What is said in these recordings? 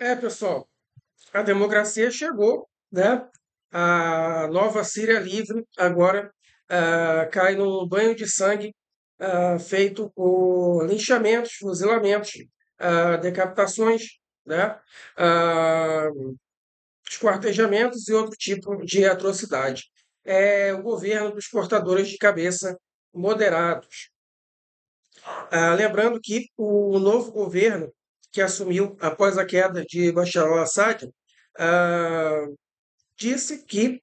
Pessoal, a democracia chegou, né? A nova Síria livre agora cai num banho de sangue feito por linchamentos, fuzilamentos, decapitações, né? ah, esquartejamentos e outro tipo de atrocidade. É o governo dos cortadores de cabeça moderados. Lembrando que o novo governo que assumiu após a queda de Bashar al-Assad ah, disse que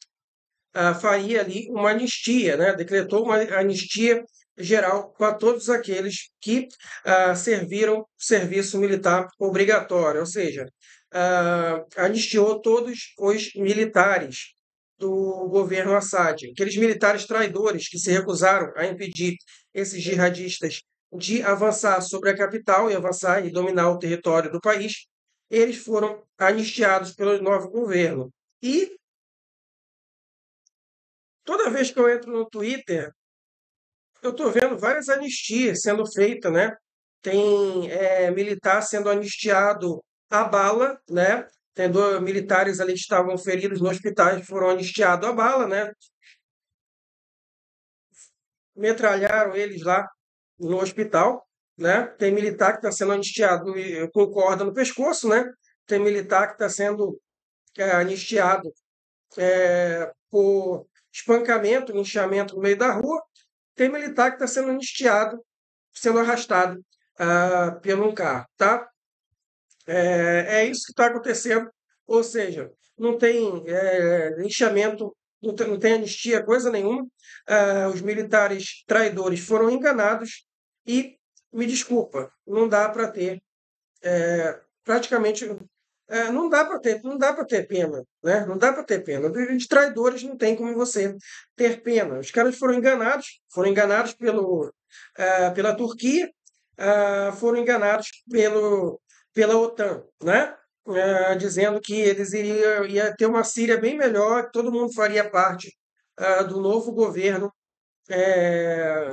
faria ali uma anistia, né? Decretou uma anistia geral para todos aqueles que serviram serviço militar obrigatório, ou seja, anistiou todos os militares do governo Assad, aqueles militares traidores que se recusaram a impedir esses jihadistas de avançar sobre a capital e avançar e dominar o território do país, eles foram anistiados pelo novo governo. E toda vez que eu entro no Twitter, eu estou vendo várias anistias sendo feitas, né? Tem militar sendo anistiado a bala, né? Tem dois militares ali que estavam feridos no hospital, foram anistiados a bala, né? Metralharam eles lá no hospital, né? Tem militar que está sendo anistiado com corda no pescoço, né? Tem militar que está sendo anistiado por espancamento, linchamento no meio da rua. Tem militar que está sendo anistiado, sendo arrastado pelo um carro, tá? É isso que está acontecendo. Ou seja, não tem linchamento, não tem anistia, coisa nenhuma. Os militares traidores foram enganados e, me desculpa, não dá para ter praticamente não dá para ter pena, né? Não dá para ter pena. De traidores não tem como você ter pena. Os caras foram enganados pela Turquia, foram enganados pela OTAN, né? Dizendo que eles ia ter uma Síria bem melhor, que todo mundo faria parte do novo governo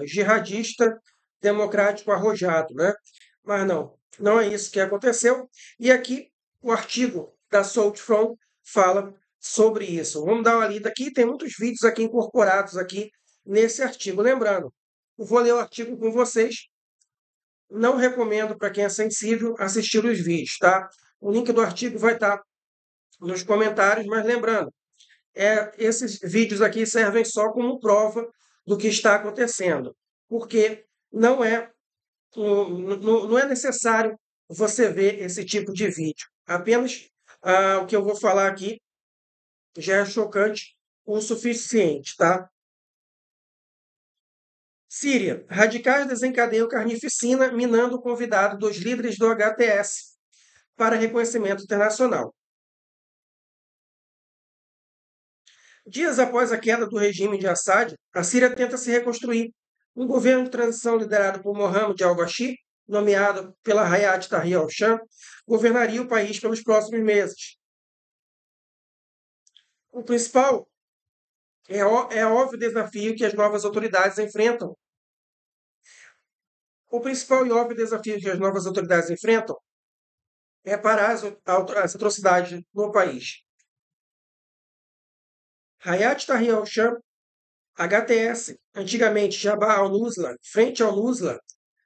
jihadista democrático arrojado, né? Mas não, não é isso que aconteceu. E aqui o artigo da Salt From fala sobre isso. Vamos dar uma lida aqui, tem muitos vídeos aqui incorporados aqui nesse artigo. Lembrando, eu vou ler o artigo com vocês. Não recomendo para quem é sensível assistir os vídeos, tá? O link do artigo vai estar nos comentários, mas lembrando, esses vídeos aqui servem só como prova do que está acontecendo, porque não é necessário você ver esse tipo de vídeo. Apenas o que eu vou falar aqui já é chocante o suficiente, tá? Síria. Radicais desencadeiam carnificina, minando o convidado dos líderes do HTS para reconhecimento internacional. Dias após a queda do regime de Assad, a Síria tenta se reconstruir. Um governo de transição liderado por Mohamed al-Bashir, nomeado pela Hayat Tahrir al-Sham, governaria o país pelos próximos meses. O principal é óbvio desafio que as novas autoridades enfrentam. O principal e óbvio desafio que as novas autoridades enfrentam é parar as atrocidades no país. Hayat Tahrir al-Sham, HTS, antigamente Jabhat al-Nusra, Frente al-Nusra,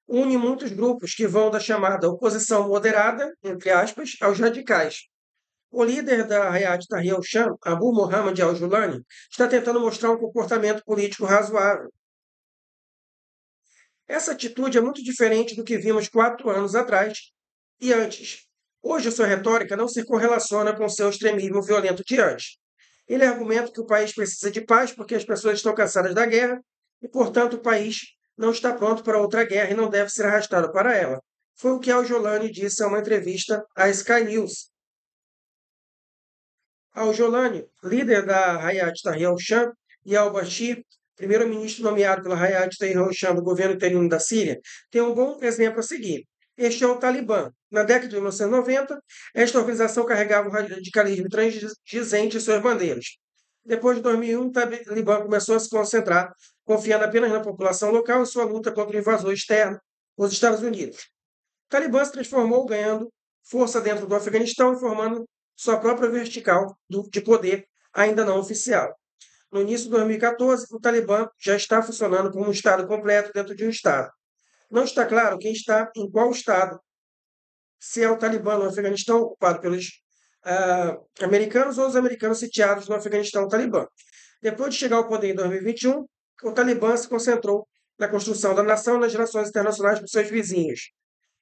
une muitos grupos que vão da chamada oposição moderada, entre aspas, aos radicais. O líder da Hayat Tahrir al-Sham, Abu Mohammad al-Julani, está tentando mostrar um comportamento político razoável. Essa atitude é muito diferente do que vimos 4 anos atrás e antes. Hoje, sua retórica não se correlaciona com seu extremismo violento de antes. Ele argumenta que o país precisa de paz porque as pessoas estão cansadas da guerra e, portanto, o país não está pronto para outra guerra e não deve ser arrastado para ela. Foi o que Al-Jolani disse a uma entrevista à Sky News. Al-Jolani, líder da Hayat Tahrir al-Sham, e al-Bashir, primeiro-ministro nomeado pela Hayat Tahrir al-Sham do governo interino da Síria, tem um bom exemplo a seguir. Este é o Talibã. Na década de 1990, esta organização carregava o radicalismo transdizente em suas bandeiras. Depois de 2001, o Talibã começou a se concentrar, confiando apenas na população local em sua luta contra o invasor externo, os Estados Unidos. O Talibã se transformou ganhando força dentro do Afeganistão e formando sua própria vertical de poder ainda não oficial. No início de 2014, o Talibã já está funcionando como um Estado completo dentro de um Estado. Não está claro quem está em qual Estado, se é o Talibã no Afeganistão ocupado pelos americanos ou os americanos sitiados no Afeganistão Talibã. Depois de chegar ao poder em 2021, o Talibã se concentrou na construção da nação e nas relações internacionais com seus vizinhos.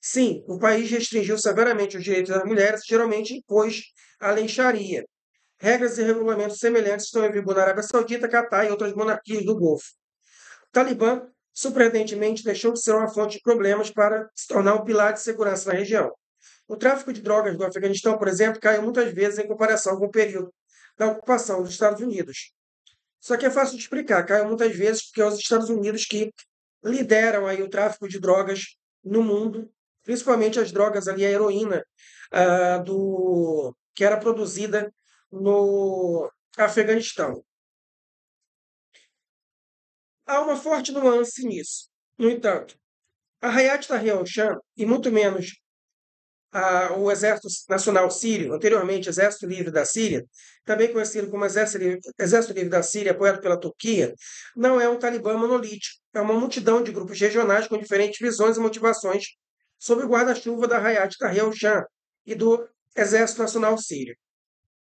Sim, o país restringiu severamente os direitos das mulheres e geralmente impôs a lei Sharia. Regras e regulamentos semelhantes estão em vigor na Arábia Saudita, Catar e outras monarquias do Golfo. O Talibã, surpreendentemente, deixou de ser uma fonte de problemas para se tornar um pilar de segurança na região. O tráfico de drogas do Afeganistão, por exemplo, caiu muitas vezes em comparação com o período da ocupação dos Estados Unidos. Só que é fácil de explicar, caiu muitas vezes porque é os Estados Unidos que lideram aí o tráfico de drogas no mundo, principalmente as drogas ali, a heroína, que era produzida no Afeganistão. Há uma forte nuance nisso. No entanto, a Hayat Tahrir al-Sham, e muito menos o Exército Nacional Sírio, anteriormente Exército Livre da Síria, também conhecido como Exército Livre da Síria, apoiado pela Turquia, não é um Talibã monolítico. É uma multidão de grupos regionais com diferentes visões e motivações sob o guarda-chuva da Hayat Tahrir al-Sham e do Exército Nacional Sírio.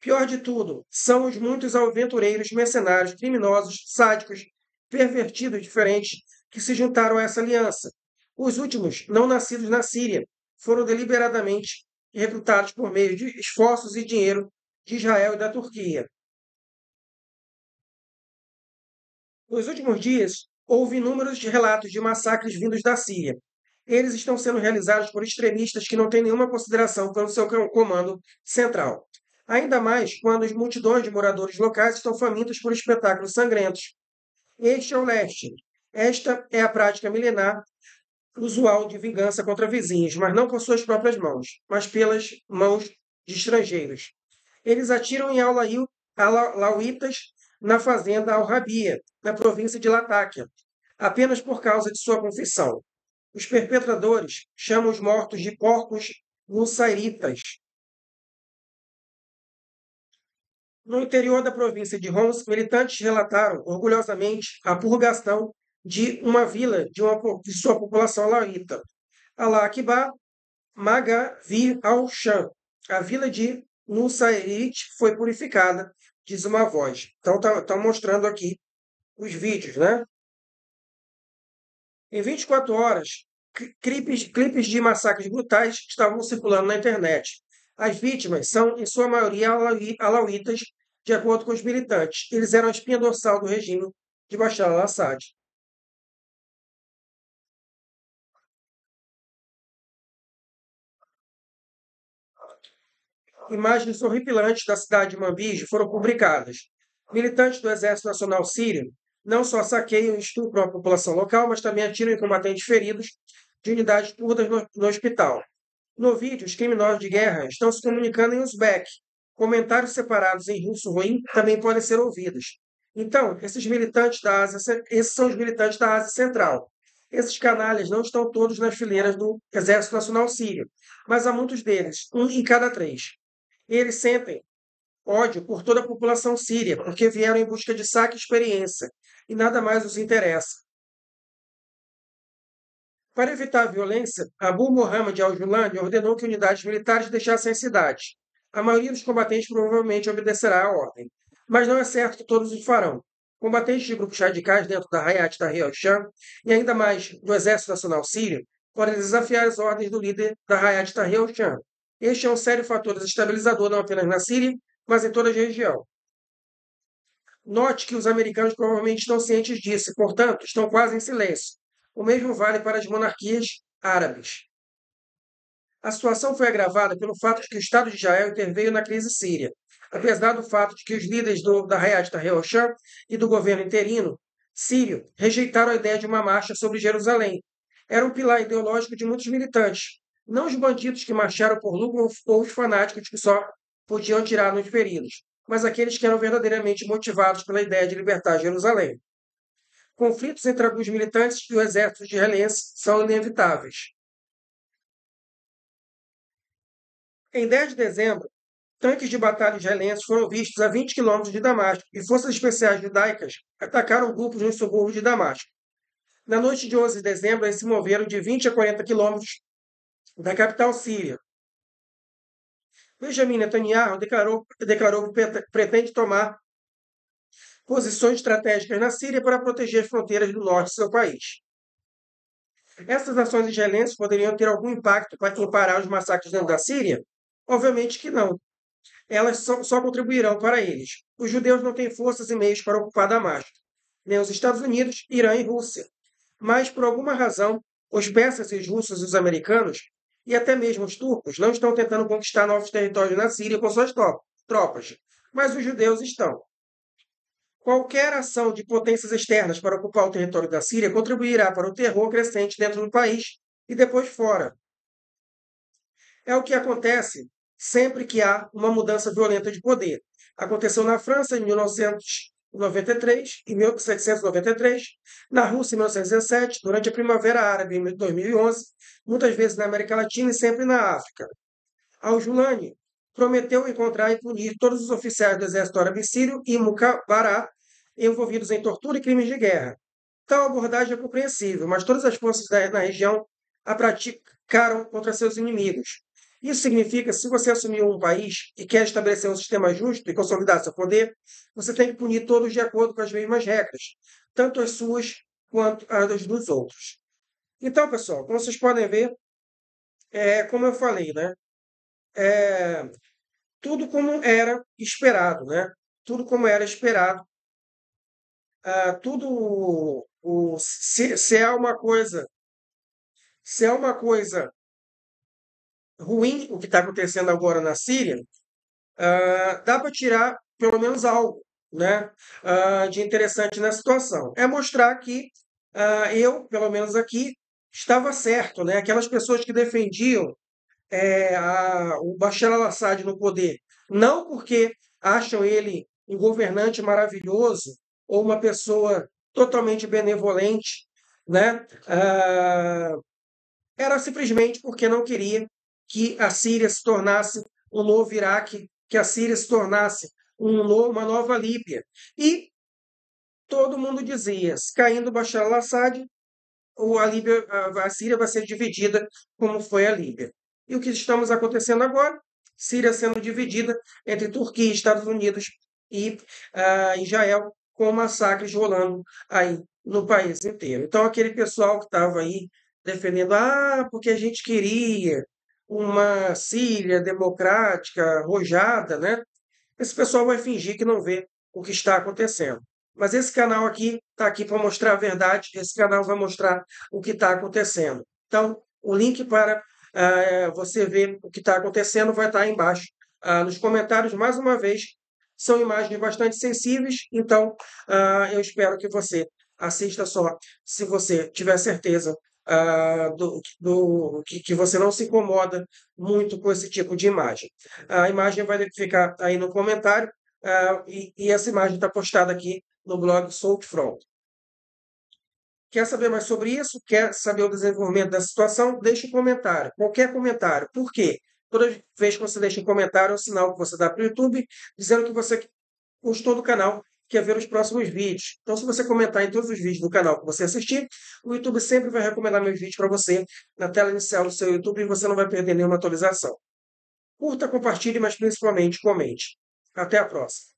Pior de tudo, são os muitos aventureiros, mercenários, criminosos, sádicos, pervertidos diferentes que se juntaram a essa aliança. Os últimos, não nascidos na Síria, foram deliberadamente recrutados por meio de esforços e dinheiro de Israel e da Turquia. Nos últimos dias, houve inúmeros relatos de massacres vindos da Síria. Eles estão sendo realizados por extremistas que não têm nenhuma consideração pelo seu comando central. Ainda mais quando as multidões de moradores locais estão famintos por espetáculos sangrentos. Este é o leste. Esta é a prática milenar usual de vingança contra vizinhos, mas não com suas próprias mãos, mas pelas mãos de estrangeiros. Eles atiram em alauítas na fazenda Al-Rabia, na província de Latáquia, apenas por causa de sua confissão. Os perpetradores chamam os mortos de porcos nusayritas. No interior da província de Homs, militantes relataram orgulhosamente a purgação de uma vila de sua população alauíta. Alá Akbar Magavir al-Sham. A vila de Nusayrit foi purificada, diz uma voz. Então está mostrando aqui os vídeos, né? Em 24 horas, clipes de massacres brutais estavam circulando na internet. As vítimas são, em sua maioria, alauítas, de acordo com os militantes. Eles eram a espinha dorsal do regime de Bashar al-Assad. Imagens horripilantes da cidade de Manbij foram publicadas. Militantes do Exército Nacional Sírio não só saqueiam e estupram a população local, mas também atiram em combatentes feridos de unidades curdas no hospital. No vídeo, os criminosos de guerra estão se comunicando em uzbek. Comentários separados em russo ruim também podem ser ouvidos. Então, esses são os militantes da Ásia Central. Esses canalhas não estão todos nas fileiras do Exército Nacional Sírio, mas há muitos deles, um em cada três. Eles sentem ódio por toda a população síria, porque vieram em busca de saque e experiência, e nada mais os interessa. Para evitar a violência, Abu Mohammed al-Julani ordenou que unidades militares deixassem as cidades. A maioria dos combatentes provavelmente obedecerá à ordem, mas não é certo que todos o farão. Combatentes de grupos radicais dentro da Hayat Tahrir al-Sham e ainda mais do Exército Nacional Sírio podem desafiar as ordens do líder da Hayat Tahrir al-Sham. Este é um sério fator desestabilizador não apenas na Síria, mas em toda a região. Note que os americanos provavelmente estão cientes disso e, portanto, estão quase em silêncio. O mesmo vale para as monarquias árabes. A situação foi agravada pelo fato de que o Estado de Israel interveio na crise síria, apesar do fato de que os líderes da Hayat Tahrir al-Sham e do governo interino sírio rejeitaram a ideia de uma marcha sobre Jerusalém. Era um pilar ideológico de muitos militantes, não os bandidos que marcharam por lucro ou os fanáticos que só podiam tirar nos feridos, mas aqueles que eram verdadeiramente motivados pela ideia de libertar Jerusalém. Conflitos entre alguns militantes e o exército israelense são inevitáveis. Em 10 de dezembro, tanques de batalha israelenses foram vistos a 20 quilômetros de Damasco e forças especiais judaicas atacaram grupos nos subúrbios de Damasco. Na noite de 11 de dezembro, eles se moveram de 20 a 40 quilômetros da capital síria. Benjamin Netanyahu declarou que pretende tomar posições estratégicas na Síria para proteger as fronteiras do norte do seu país. Essas ações israelenses poderiam ter algum impacto em parar os massacres dentro da Síria? Obviamente que não. Elas só contribuirão para eles. Os judeus não têm forças e meios para ocupar Damasco, nem os Estados Unidos, Irã e Rússia. Mas, por alguma razão, os persas e os russos e os americanos, e até mesmo os turcos, não estão tentando conquistar novos territórios na Síria com suas tropas, mas os judeus estão. Qualquer ação de potências externas para ocupar o território da Síria contribuirá para o terror crescente dentro do país e depois fora. É o que acontece sempre que há uma mudança violenta de poder. Aconteceu na França em 1993, em 1793, na Rússia em 1917, durante a Primavera Árabe em 2011, muitas vezes na América Latina e sempre na África. Al-Julani prometeu encontrar e punir todos os oficiais do exército árabe sírio e Mukhabarat envolvidos em tortura e crimes de guerra. Tal abordagem é compreensível, mas todas as forças na região a praticaram contra seus inimigos. Isso significa que, se você assumiu um país e quer estabelecer um sistema justo e consolidar seu poder, você tem que punir todos de acordo com as mesmas regras, tanto as suas quanto as dos outros. Então, pessoal, como vocês podem ver, como eu falei, né? É, tudo como era esperado, né? Tudo como era esperado. Se é uma coisa, se é uma coisa ruim o que está acontecendo agora na Síria, dá para tirar pelo menos algo, né, de interessante na situação. É mostrar que eu, pelo menos aqui, estava certo, né? Aquelas pessoas que defendiam o Bashar al-Assad no poder, não porque acham ele um governante maravilhoso ou uma pessoa totalmente benevolente, né? Era simplesmente porque não queria que a Síria se tornasse um novo Iraque, que a Síria se tornasse uma nova Líbia. E todo mundo dizia, caindo Bashar al-Assad, a Síria vai ser dividida como foi a Líbia. E o que estamos acontecendo agora? Síria sendo dividida entre Turquia, Estados Unidos e Israel, com massacres rolando aí no país inteiro. Então, aquele pessoal que estava aí defendendo, porque a gente queria uma Síria democrática, arrojada, né? Esse pessoal vai fingir que não vê o que está acontecendo. Mas esse canal aqui está aqui para mostrar a verdade, esse canal vai mostrar o que está acontecendo. Então, o link para você ver o que está acontecendo vai estar aí embaixo nos comentários. Mais uma vez, são imagens bastante sensíveis, então eu espero que você assista só se você tiver certeza que você não se incomoda muito com esse tipo de imagem. A imagem vai ficar aí no comentário e essa imagem está postada aqui no blog South Front. Quer saber mais sobre isso? Quer saber o desenvolvimento da situação? Deixe um comentário, qualquer comentário. Por quê? Toda vez que você deixa um comentário, é um sinal que você dá para o YouTube, dizendo que você gostou do canal, quer ver os próximos vídeos. Então, se você comentar em todos os vídeos do canal que você assistir, o YouTube sempre vai recomendar meus vídeos para você na tela inicial do seu YouTube e você não vai perder nenhuma atualização. Curta, compartilhe, mas principalmente comente. Até a próxima.